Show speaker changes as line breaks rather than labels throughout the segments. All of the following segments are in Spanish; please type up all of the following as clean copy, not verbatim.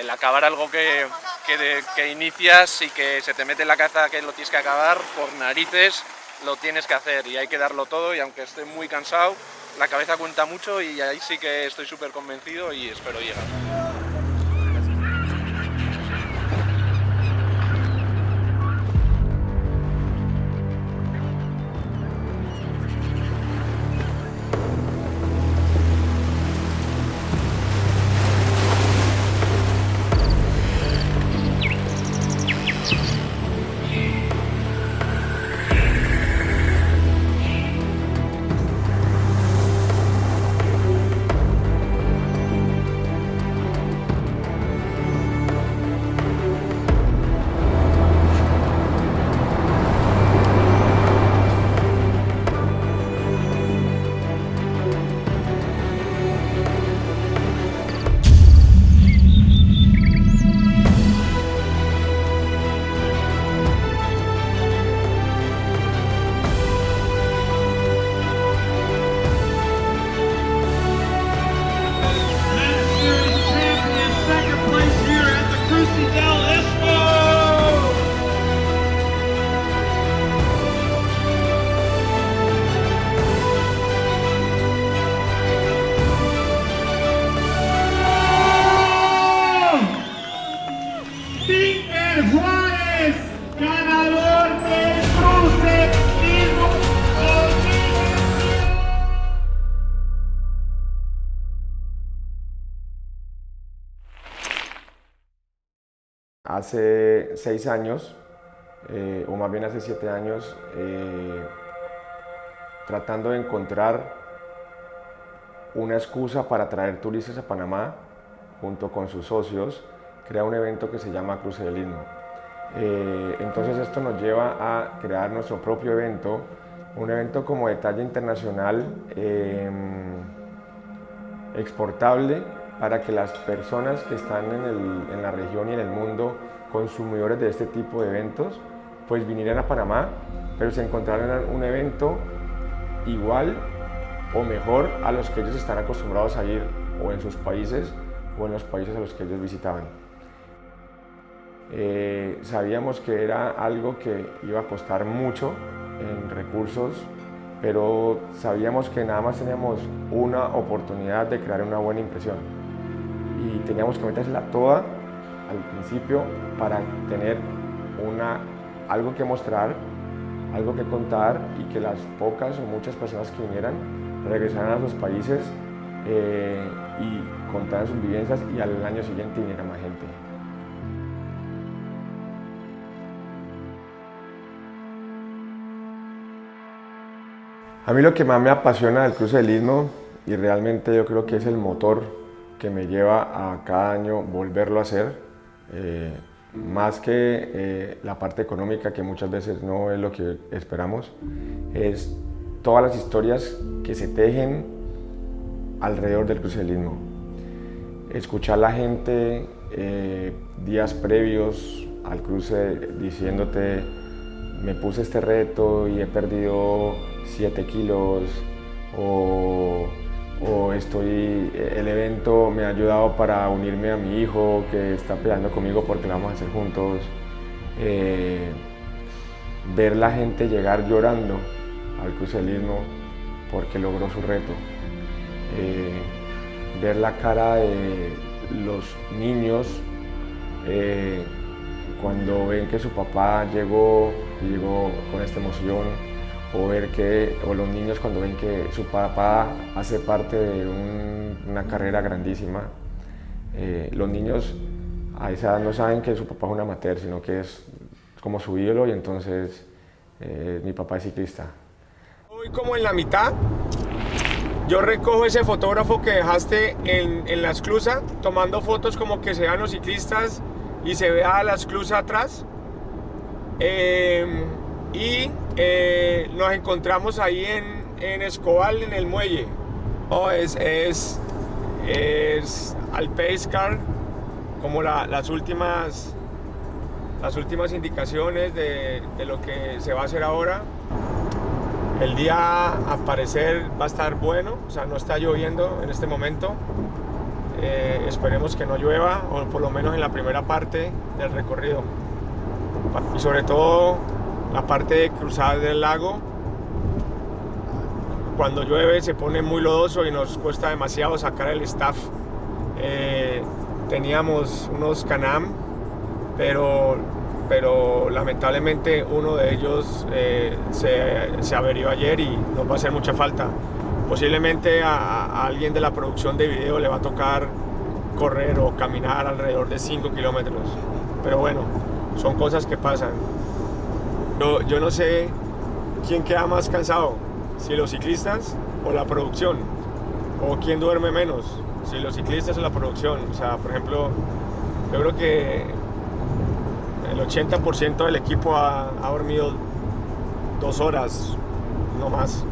el acabar algo que inicias y que se te mete en la cabeza que lo tienes que acabar, por narices lo tienes que hacer y hay que darlo todo, y aunque esté muy cansado, la cabeza cuenta mucho y ahí sí que estoy súper convencido y espero llegar.
Hace 6 años, o más bien hace 7 años, tratando de encontrar una excusa para traer turistas a Panamá, junto con sus socios, crea un evento que se llama Cruce del Istmo. Entonces esto nos lleva a crear nuestro propio evento, un evento como de talla internacional, exportable, para que las personas que están en la región y en el mundo, consumidores de este tipo de eventos, pues vinieran a Panamá, pero se encontraran un evento igual o mejor a los que ellos están acostumbrados a ir o en sus países o en los países a los que ellos visitaban. Sabíamos que era algo que iba a costar mucho en recursos, pero sabíamos que nada más teníamos una oportunidad de crear una buena impresión y teníamos que metérsela toda al principio para tener algo que mostrar, algo que contar, y que las pocas o muchas personas que vinieran regresaran a sus países y contaran sus vivencias, y al año siguiente viniera más gente. A mí lo que más me apasiona del Cruce del Istmo, y realmente yo creo que es el motor que me lleva a cada año volverlo a hacer, más que la parte económica, que muchas veces no es lo que esperamos, es todas las historias que se tejen alrededor del Cruce del Istmo. Escuchar a la gente días previos al cruce diciéndote: me puse este reto y he perdido 7 kilos, o el evento me ha ayudado para unirme a mi hijo que está peleando conmigo porque lo vamos a hacer juntos. Ver la gente llegar llorando al Cruce del Istmo porque logró su reto. Ver la cara de los niños cuando ven que su papá llegó con esta emoción, o los niños cuando ven que su papá hace parte de una carrera grandísima. Los niños a esa edad no saben que su papá es un amateur, sino que es como su ídolo, y entonces mi papá es ciclista.
Voy como en la mitad. Yo recojo ese fotógrafo que dejaste en la esclusa, tomando fotos como que se vean los ciclistas y se vea la esclusa atrás. Nos encontramos ahí en Escobal, en el muelle. Oh, es al Pace Car, como las últimas indicaciones de lo que se va a hacer ahora. El día, al parecer, va a estar bueno, o sea, no está lloviendo en este momento. esperemos que no llueva, o por lo menos en la primera parte del recorrido. Y sobre todo la parte de cruzada del lago, cuando llueve se pone muy lodoso y nos cuesta demasiado sacar el staff. Teníamos unos Can-Am, pero lamentablemente uno de ellos se averió ayer y nos va a hacer mucha falta. Posiblemente a alguien de la producción de video le va a tocar correr o caminar alrededor de 5 kilómetros. Pero bueno, son cosas que pasan. Yo no sé quién queda más cansado, si los ciclistas o la producción, o quién duerme menos, si los ciclistas o la producción. O sea, por ejemplo, yo creo que el 80% del equipo ha dormido 2 horas, no más.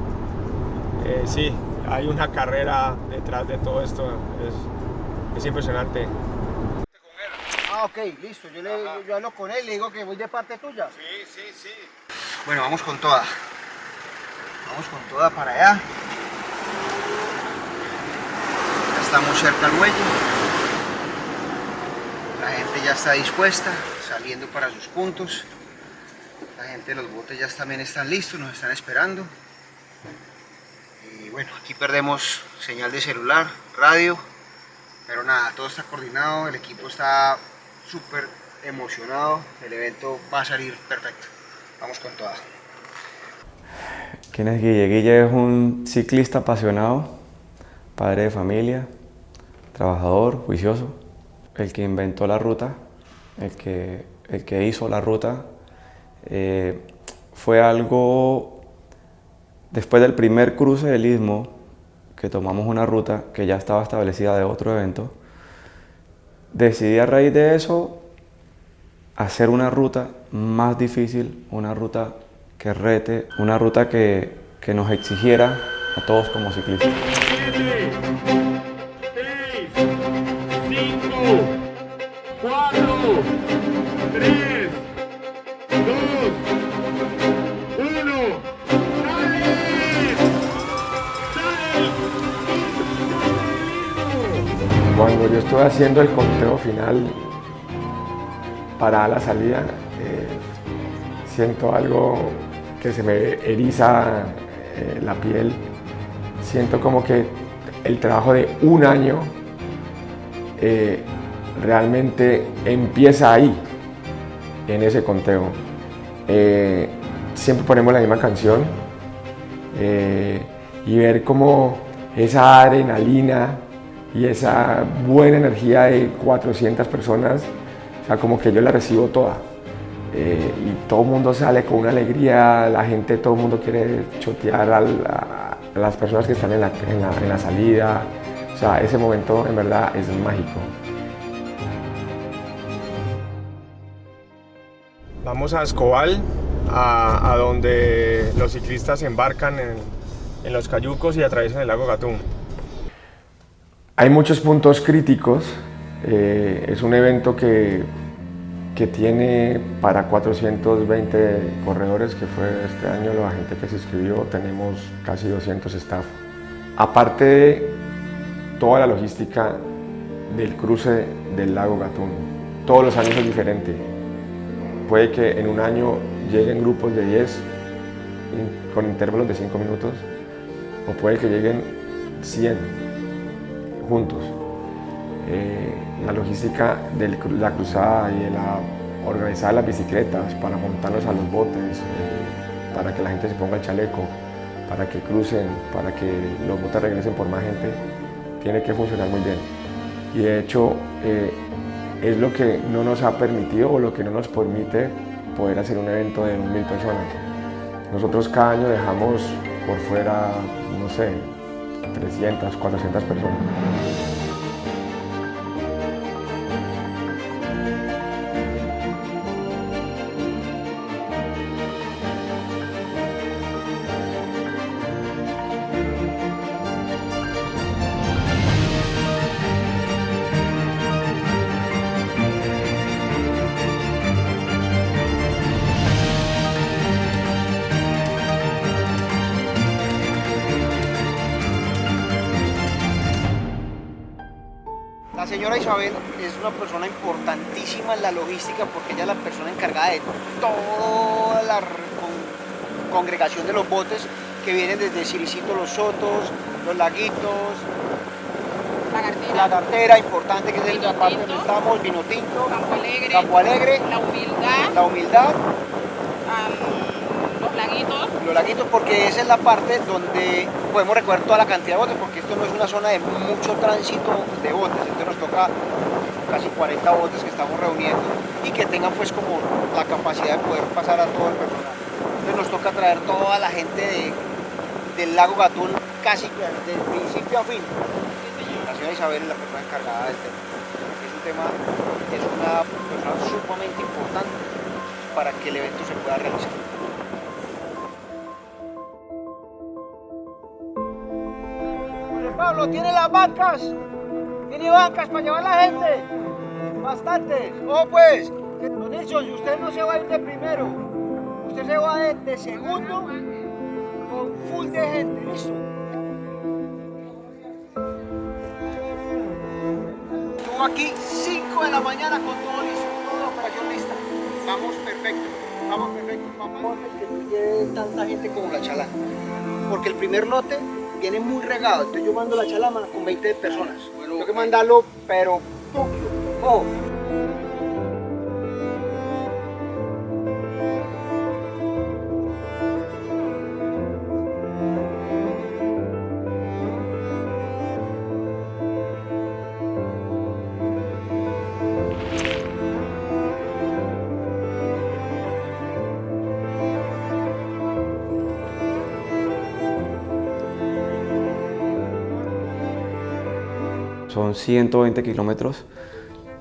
Sí, hay una carrera detrás de todo esto, es impresionante.
Ah, ok, listo, yo hablo con él y le digo que voy de parte tuya.
Sí.
Bueno, vamos con toda para allá. Ya estamos cerca al muelle. La gente ya está dispuesta, saliendo para sus puntos. La gente de los botes ya también están listos, nos están esperando. Y bueno, aquí perdemos señal de celular, radio, pero nada, todo está coordinado, el equipo está súper emocionado, el evento va a salir perfecto. Vamos con toda.
¿Quién es Guille? Guille es un ciclista apasionado, padre de familia, trabajador, juicioso, el que inventó la ruta, el que hizo la ruta. Fue algo, después del primer cruce del Istmo, que tomamos una ruta que ya estaba establecida de otro evento, decidí a raíz de eso hacer una ruta más difícil, una ruta que rete, una ruta que nos exigiera a todos como ciclistas.
7, 6, 5, 4, 3, 2, 1, ¡sale!
Cuando yo estuve haciendo el conteo final para la salida, siento algo que se me eriza la piel. Siento como que el trabajo de un año realmente empieza ahí, en ese conteo. Siempre ponemos la misma canción y ver cómo esa adrenalina y esa buena energía de 400 personas, o sea, como que yo la recibo toda. Y todo el mundo sale con una alegría, la gente, todo el mundo quiere chotear a las personas que están en la salida. O sea, ese momento en verdad es mágico.
Vamos a Escobal, a donde los ciclistas embarcan en los cayucos y atraviesan el lago Gatún.
Hay muchos puntos críticos. Es un evento que tiene para 420 corredores, que fue este año la gente que se inscribió. Tenemos casi 200 staff. Aparte de toda la logística del cruce del lago Gatún, todos los años es diferente. Puede que en un año lleguen grupos de 10 con intervalos de 5 minutos, o puede que lleguen 100 juntos. La logística de la cruzada y de organizar las bicicletas para montarlos a los botes, para que la gente se ponga el chaleco, para que crucen, para que los botes regresen por más gente, tiene que funcionar muy bien. Y de hecho es lo que no nos ha permitido, o lo que no nos permite poder hacer un evento de 1000 personas. Nosotros cada año dejamos por fuera, no sé, 300, 400 personas.
señora Isabel es una persona importantísima en la logística porque ella es la persona encargada de toda la congregación de los botes que vienen desde Siricito, Los Sotos, Los Laguitos, La Gartera, importante, que es la parte donde estamos, Vino Tinto, Campo Alegre, La Humildad, Los Laguitos, porque esa es la parte donde podemos recoger toda la cantidad de botes, porque esto no es una zona de mucho tránsito de botes, entonces nos toca casi 40 botes que estamos reuniendo y que tengan pues como la capacidad de poder pasar a todo el personal. Entonces nos toca traer toda la gente del lago Gatún casi desde principio a fin. La señora Isabel es la persona encargada del tema. Es un tema, es una persona sumamente importante para que el evento se pueda realizar. Pablo, ¿tiene las bancas? ¿Tiene bancas para llevar la gente? Bastantes. Oh, pues, don Nilson, usted no se va a ir de primero. Usted se va de segundo con full de gente. ¿Listo? Estuvo aquí 5 de la mañana con todo listo, toda la operación lista. Vamos perfecto, vamos perfecto. Vamos que no lleve tanta gente como la chalana. Porque el primer lote viene muy regado, entonces yo mando la chalama con 20 personas. Tengo que mandarlo, pero Tokio. Oh.
Son 120 kilómetros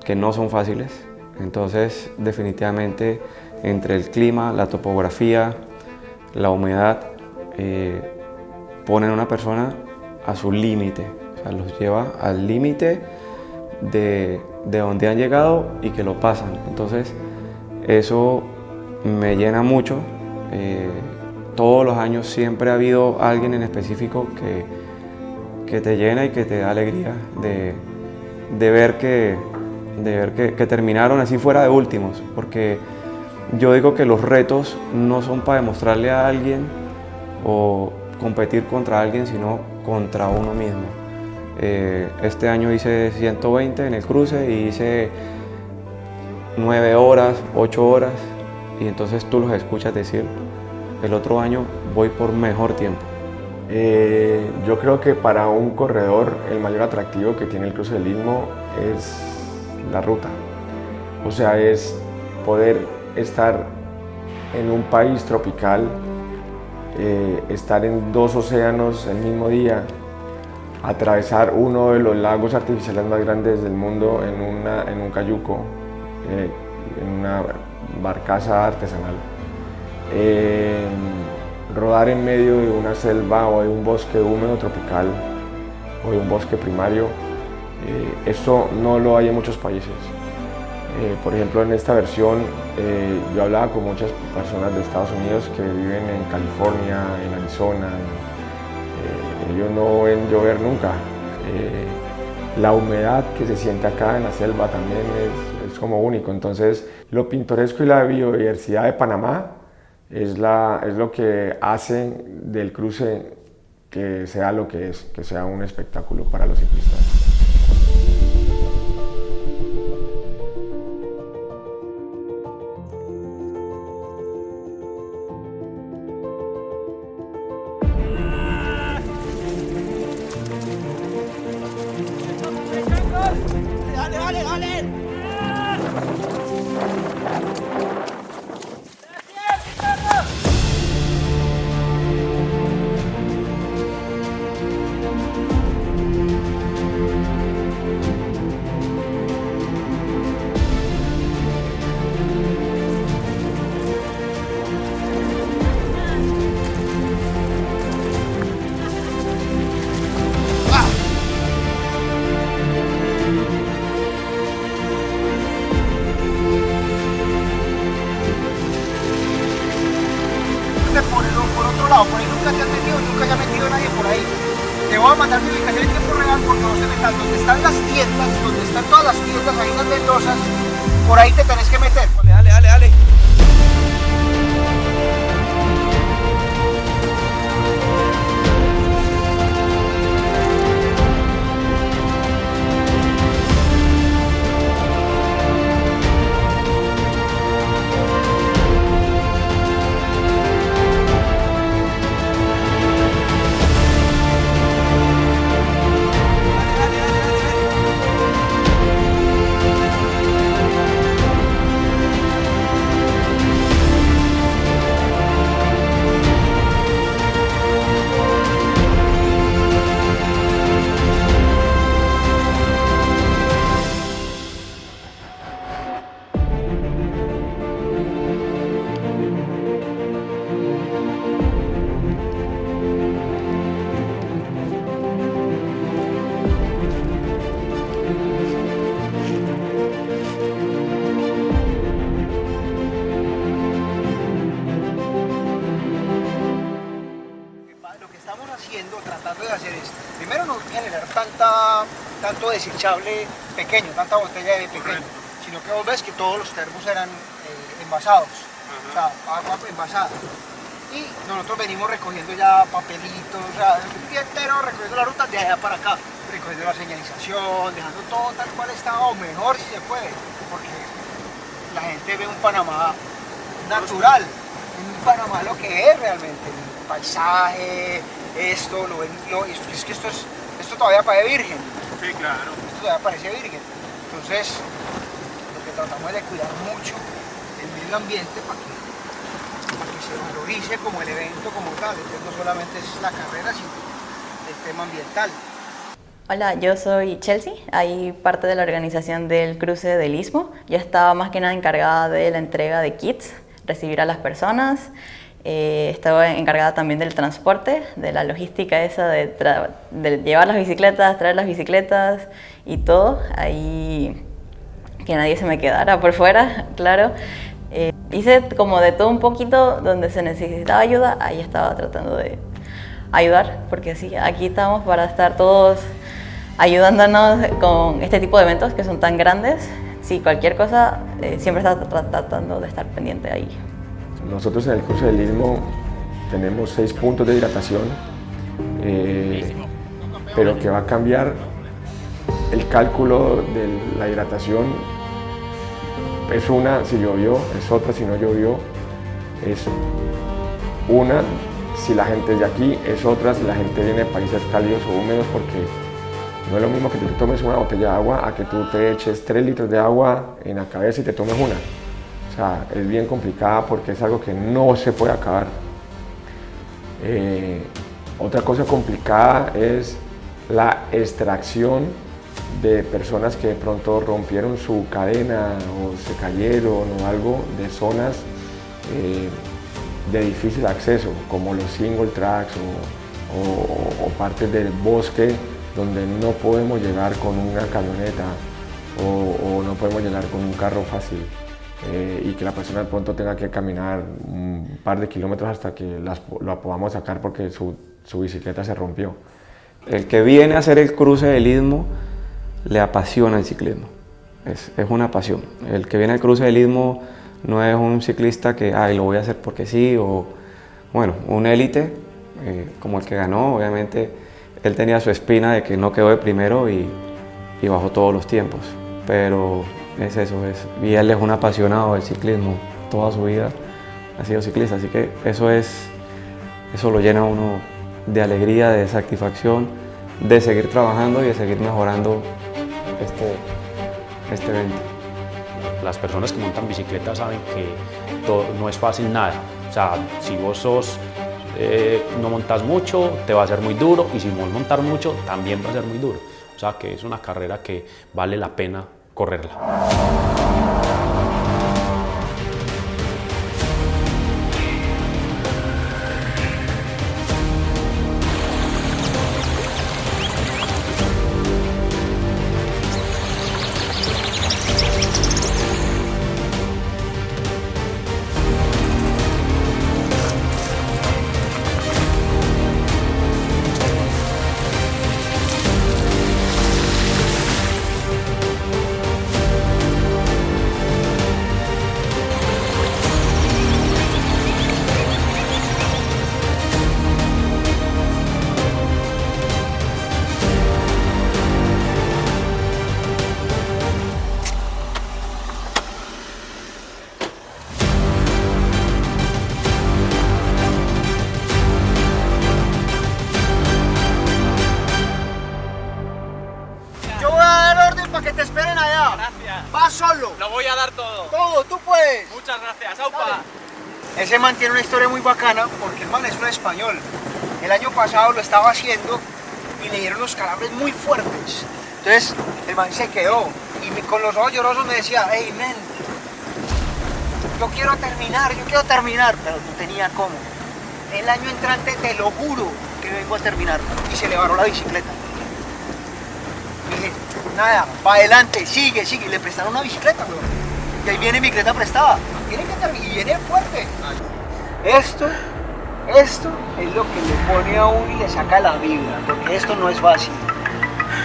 que no son fáciles, entonces definitivamente entre el clima, la topografía, la humedad, ponen a una persona a su límite, o sea, los lleva al límite de donde han llegado y que lo pasan. Entonces eso me llena mucho. Todos los años siempre ha habido alguien en específico que te llena y que te da alegría de ver que terminaron así fuera de últimos, porque yo digo que los retos no son para demostrarle a alguien o competir contra alguien, sino contra uno mismo. Este año hice 120 en el cruce y hice 9 horas, 8 horas, y entonces tú los escuchas decir, el otro año voy por mejor tiempo.
Yo creo que para un corredor el mayor atractivo que tiene el cruce del Istmo es la ruta. O sea, es poder estar en un país tropical, estar en 2 océanos el mismo día, atravesar uno de los lagos artificiales más grandes del mundo en un cayuco, en una barcaza artesanal. Rodar en medio de una selva o de un bosque húmedo tropical o de un bosque primario, eso no lo hay en muchos países. Por ejemplo, en esta versión yo hablaba con muchas personas de Estados Unidos que viven en California, en Arizona. Ellos no ven llover nunca. La humedad que se siente acá en la selva también es como único. Entonces, lo pintoresco y la biodiversidad de Panamá es lo que hace del cruce que sea lo que es, que sea un espectáculo para los ciclistas.
¡Dale, dale, dale! voy a mandar mi ubicación en tiempo real porque no se metan donde están las tiendas, donde están todas las tiendas, ahí las vendosas, por ahí te tenés que meter.
Dale, dale, dale.
Lo que estamos haciendo, tratando de hacer es, primero no generar tanto desechable pequeño, tanta botella de pequeño, sino que vos ves que todos los termos eran envasados, o sea, agua envasada. Y nosotros venimos recogiendo ya papelitos, o sea, un día entero recogiendo la ruta de allá para acá, recogiendo la señalización, dejando todo tal cual está, o mejor si se puede, porque la gente ve un Panamá natural, un Panamá lo que es realmente, el paisaje, esto, es que esto todavía parece virgen.
Sí, claro.
Esto todavía parece virgen. Entonces, lo que tratamos es de cuidar mucho el medio ambiente para que se valorice como el evento como tal. Entonces, no solamente es la carrera, sino el tema ambiental.
Hola, yo soy Chelsea, ahí parte de la organización del cruce del Istmo. Yo estaba más que nada encargada de la entrega de kits, recibir a las personas. Estaba encargada también del transporte, de la logística esa de llevar las bicicletas, traer las bicicletas y todo. Ahí que nadie se me quedara por fuera, claro. Hice como de todo un poquito donde se necesitaba ayuda, ahí estaba tratando de ayudar, porque sí, aquí estamos para estar todos ayudándonos con este tipo de eventos que son tan grandes. Sí, cualquier cosa, siempre está tratando de estar pendiente ahí.
Nosotros en el cruce del Istmo tenemos 6 puntos de hidratación, pero que va a cambiar el cálculo de la hidratación. Es una si llovió, es otra si no llovió, es una si la gente es de aquí, es otra si la gente viene de países cálidos o húmedos, porque no es lo mismo que tú te tomes una botella de agua a que tú te eches 3 litros de agua en la cabeza y te tomes una. O sea, es bien complicada porque es algo que no se puede acabar. Otra cosa complicada es la extracción de personas que de pronto rompieron su cadena o se cayeron o algo de zonas de difícil acceso, como los single tracks o partes del bosque donde no podemos llegar con una camioneta o no podemos llegar con un carro fácil. Y que la persona de pronto tenga que caminar un par de kilómetros hasta que la podamos sacar porque su bicicleta se rompió.
El que viene a hacer el cruce del Istmo le apasiona el ciclismo, es una pasión. El que viene al cruce del Istmo no es un ciclista que lo voy a hacer porque sí, o bueno, un élite como el que ganó. Obviamente él tenía su espina de que no quedó de primero y bajó todos los tiempos, pero es eso, y él es un apasionado del ciclismo, toda su vida ha sido ciclista, así que eso lo llena a uno de alegría, de satisfacción, de seguir trabajando y de seguir mejorando este evento.
Las personas que montan bicicleta saben que no es fácil nada, o sea, si vos no montas mucho, te va a ser muy duro, y si vos montas mucho, también va a ser muy duro, o sea que es una carrera que vale la pena correrla.
darlo.
Lo voy a dar todo.
Todo, tú puedes.
Muchas gracias, aupa.
Dale. Ese man tiene una historia muy bacana porque el man es un español. El año pasado lo estaba haciendo y le dieron unos calambres muy fuertes. Entonces el man se quedó y con los ojos llorosos me decía, hey man, yo quiero terminar, pero no tenía cómo. El año entrante te lo juro que vengo a terminar. Y se le varó la bicicleta. Y dije, nada, para adelante, sigue, y le prestaron una bicicleta, bro. Y ahí viene mi bicicleta prestada. Tiene que terminar, y viene fuerte. Esto es lo que le pone a uno y le saca la vibra, porque esto no es fácil.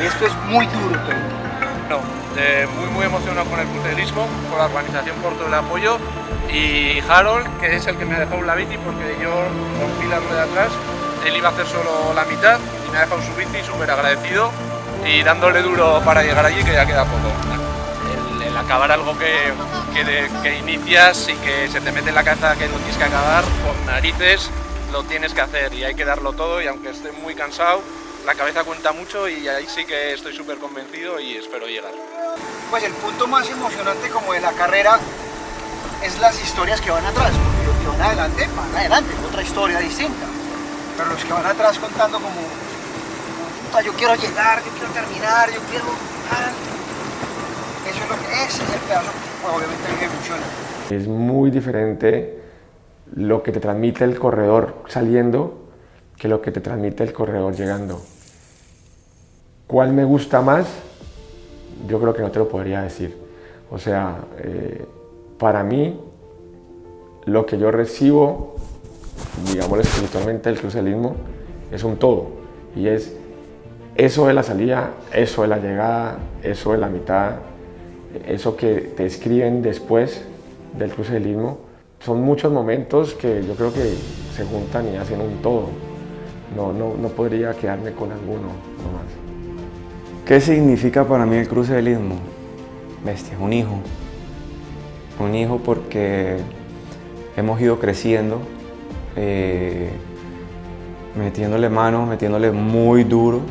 Esto es muy duro, pero...
No, muy emocionado con el crucerismo, con la organización por todo el apoyo, y Harold, que es el que me ha dejado la bici porque yo rompí la rueda de atrás, él iba a hacer solo la mitad y me ha dejado su bici, súper agradecido y dándole duro para llegar allí, que ya queda poco. El acabar algo que inicias y que se te mete en la cabeza que lo tienes que acabar, por narices lo tienes que hacer y hay que darlo todo, y aunque esté muy cansado, la cabeza cuenta mucho y ahí sí que estoy súper convencido y espero llegar.
Pues el punto más emocionante como de la carrera es las historias que van atrás, porque los que van adelante, otra historia distinta. Pero los que van atrás contando como puta, yo quiero llegar, yo quiero terminar, yo quiero... Ese es el pedazo que pues, obviamente a mí me emociona.
Es muy diferente lo que te transmite el corredor saliendo que lo que te transmite el corredor llegando. ¿Cuál me gusta más? Yo creo que no te lo podría decir. O sea, para mí, lo que yo recibo, digamos espiritualmente, del crucelismo, es un todo. Y es eso de la salida, eso de la llegada, eso de la mitad, eso que te escriben después del crucelismo. Son muchos momentos que yo creo que se juntan y hacen un todo. No podría quedarme con alguno nomás.
¿Qué significa para mí el crucelismo? Bestia, un hijo. Un hijo porque hemos ido creciendo, metiéndole manos, metiéndole muy duro.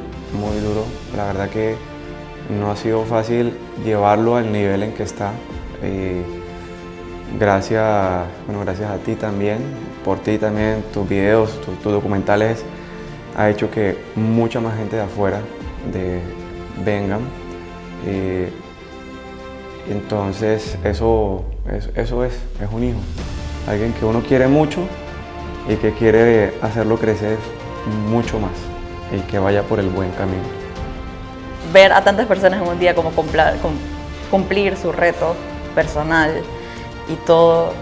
La verdad que no ha sido fácil llevarlo al nivel en que está. Gracias a ti también, por ti también, tus videos, tus documentales, ha hecho que mucha más gente de afuera vengan. Entonces eso es un hijo, alguien que uno quiere mucho y que quiere hacerlo crecer mucho más y que vaya por el buen camino.
Ver a tantas personas en un día como cumplir su reto personal y todo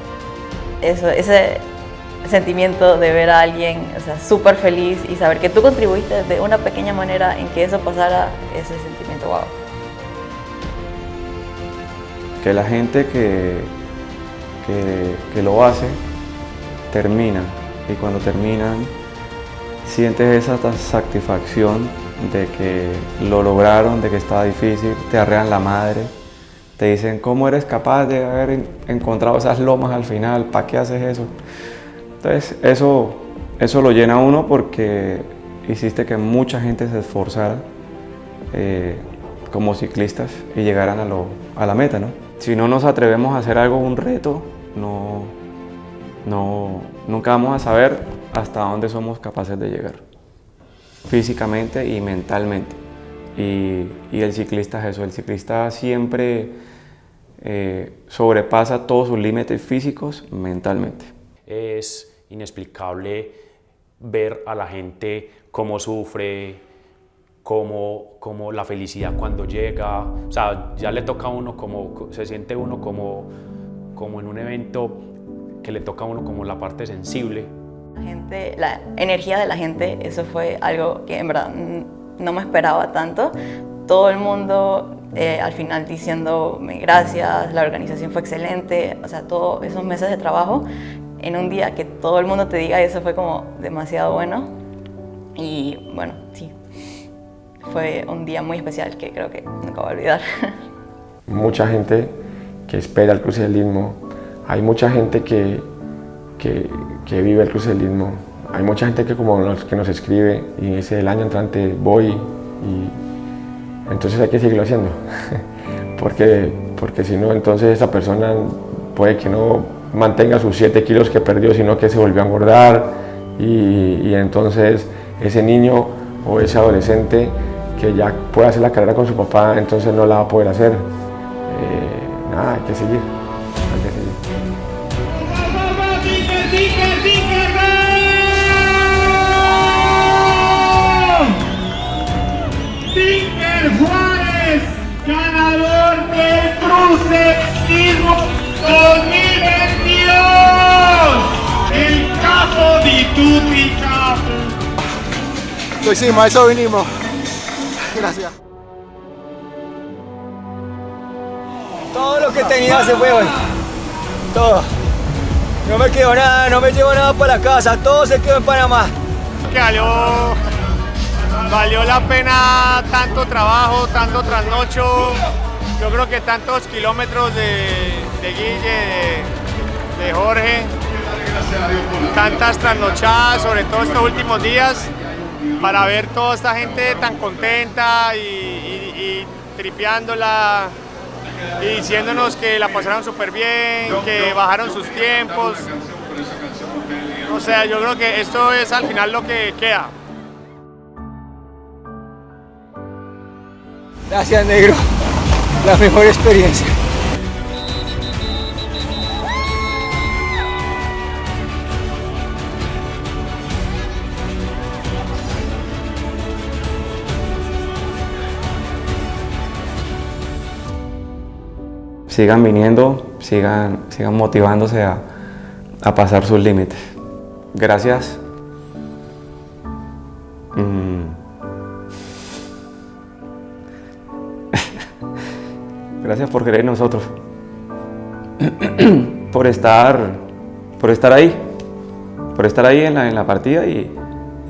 eso, ese sentimiento de ver a alguien, o sea, súper feliz y saber que tú contribuiste de una pequeña manera en que eso pasara, ese sentimiento, wow.
Que la gente que lo hace, termina, y cuando terminan, sientes esa satisfacción de que lo lograron, de que estaba difícil, te arrean la madre, te dicen, ¿cómo eres capaz de haber encontrado esas lomas al final? ¿Para qué haces eso? Entonces, eso lo llena a uno porque hiciste que mucha gente se esforzara como ciclistas y llegaran a la meta, ¿no? Si no nos atrevemos a hacer algo, un reto, nunca vamos a saber hasta dónde somos capaces de llegar, físicamente y mentalmente. Y el ciclista es eso, el ciclista siempre sobrepasa todos sus límites físicos mentalmente.
Es inexplicable ver a la gente cómo sufre, cómo la felicidad cuando llega, o sea, ya le toca a uno se siente uno como en un evento que le toca a uno como la parte sensible.
La energía de la gente, eso fue algo que en verdad no me esperaba tanto. Todo el mundo al final diciéndome gracias, la organización fue excelente, o sea, todos esos meses de trabajo, en un día que todo el mundo te diga eso fue como demasiado bueno. Y bueno, sí, fue un día muy especial que creo que nunca voy a olvidar.
Mucha gente que espera el crucelismo, hay mucha gente que vive el crucelismo, hay mucha gente que como los que nos escribe y dice el año entrante voy, y entonces hay que seguirlo haciendo porque porque si no, entonces esa persona puede que no mantenga sus 7 kilos que perdió, sino que se volvió a engordar y entonces ese niño o ese adolescente que ya puede hacer la carrera con su papá, entonces no la va a poder hacer. Nada, hay que seguir, hay que seguir.
Tinker Juárez, ganador del Cruce Lismo 2022, el capo di tutti capi.
Lo hicimos, a eso vinimos. Gracias.
Todo lo que tenía se fue hoy. Todo. No me quedó nada, no me llevo nada para la casa, todo se quedó en Panamá.
Que valió la pena tanto trabajo, tanto trasnocho. Yo creo que tantos kilómetros de Guille, de Jorge, tantas trasnochadas, sobre todo estos últimos días, para ver toda esta gente tan contenta y tripeándola y diciéndonos que la pasaron súper bien, que bajaron sus tiempos. O sea, yo creo que esto es al final lo que queda.
Gracias, negro. La mejor experiencia.
Sigan viniendo, sigan motivándose a pasar sus límites. Gracias. Gracias por creer en nosotros, por estar ahí en la partida y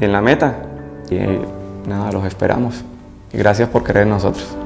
en la meta. Y nada, los esperamos. Y gracias por creer en nosotros.